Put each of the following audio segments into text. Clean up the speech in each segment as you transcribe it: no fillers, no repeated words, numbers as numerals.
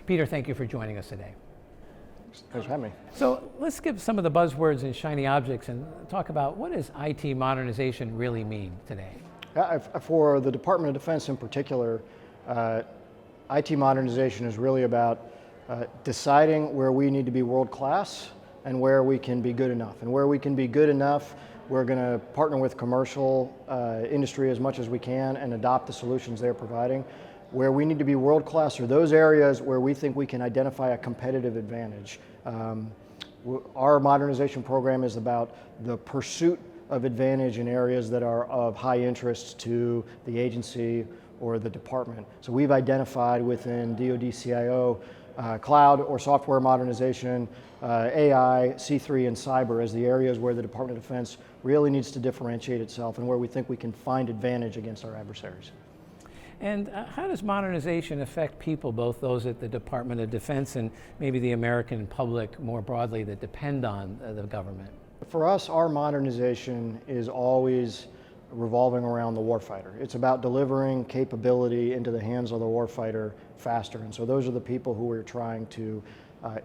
Peter, thank you for joining us today. Thanks for having me. So let's give some of the buzzwords and shiny objects and talk about what does IT modernization really mean today? For the Department of Defense in particular, IT modernization is really about deciding where we need to be world-class and where we can be good enough. And where we can be good enough, we're going to partner with commercial industry as much as we can and adopt the solutions they're providing. Where we need to be world-class are those areas where we think we can identify a competitive advantage. Our modernization program is about the pursuit of advantage in areas that are of high interest to the agency or the department. So we've identified within DOD CIO cloud or software modernization, AI, C3, and cyber as the areas where the Department of Defense really needs to differentiate itself and where we think we can find advantage against our adversaries. And how does modernization affect people, both those at the Department of Defense and maybe the American public more broadly that depend on the government? For us, our modernization is always revolving around the warfighter. It's about delivering capability into the hands of the warfighter faster. And so those are the people who we're trying to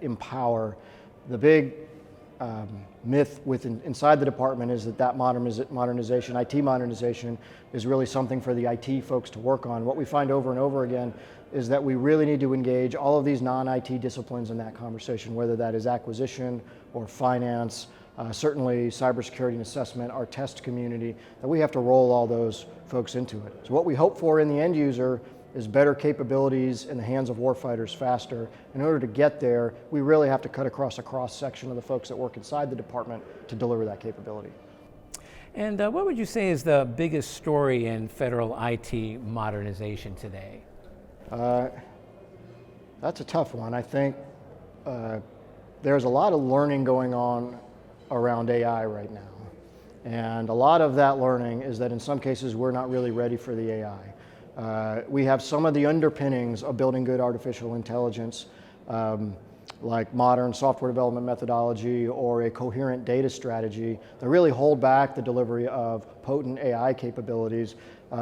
empower. The big myth inside the department is that modernization, IT modernization, is really something for the IT folks to work on. What we find over and over again is that we really need to engage all of these non-IT disciplines in that conversation, whether that is acquisition or finance, certainly cybersecurity and assessment, our test community, that we have to roll all those folks into it. So what we hope for in the end user is better capabilities in the hands of warfighters faster. In order to get there, we really have to cut across a cross-section of the folks that work inside the department to deliver that capability. And what would you say is the biggest story in federal IT modernization today? That's a tough one. I think there's a lot of learning going on around AI right now. And a lot of that learning is that in some cases we're not really ready for the AI. We have some of the underpinnings of building good artificial intelligence, like modern software development methodology or a coherent data strategy that really hold back the delivery of potent AI capabilities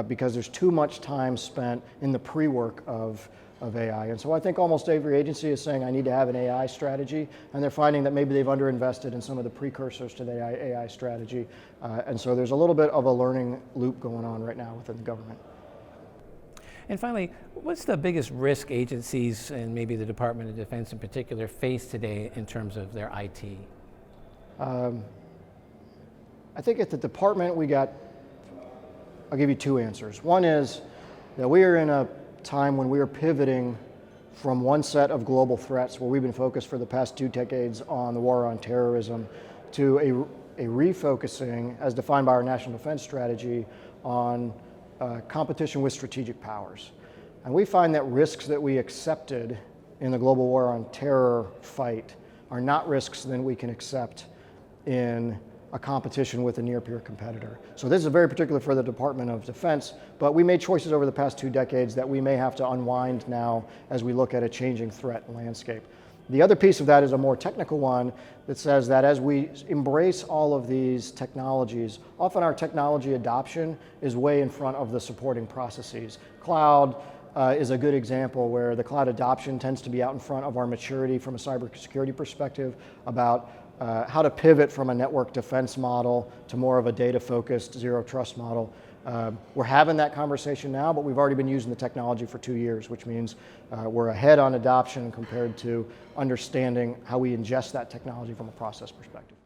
because there's too much time spent in the pre-work of AI. And so I think almost every agency is saying, I need to have an AI strategy, and they're finding that maybe they've underinvested in some of the precursors to the AI strategy. And so there's a little bit of a learning loop going on right now within the government. And finally, what's the biggest risk agencies, and maybe the Department of Defense in particular, face today in terms of their IT? I think at the department I'll give you two answers. One is that we are in a time when we are pivoting from one set of global threats where we've been focused for the past 2 decades on the war on terrorism to a refocusing, as defined by our national defense strategy, on competition with strategic powers. And we find that risks that we accepted in the global war on terror fight are not risks that we can accept in a competition with a near-peer competitor. So this is very particular for the Department of Defense, but we made choices over the past 2 decades that we may have to unwind now as we look at a changing threat landscape. The other piece of that is a more technical one that says that as we embrace all of these technologies, often our technology adoption is way in front of the supporting processes. Cloud is a good example where the cloud adoption tends to be out in front of our maturity from a cybersecurity perspective about how to pivot from a network defense model to more of a data-focused zero trust model. We're having that conversation now, but we've already been using the technology for 2 years, which means we're ahead on adoption compared to understanding how we ingest that technology from a process perspective.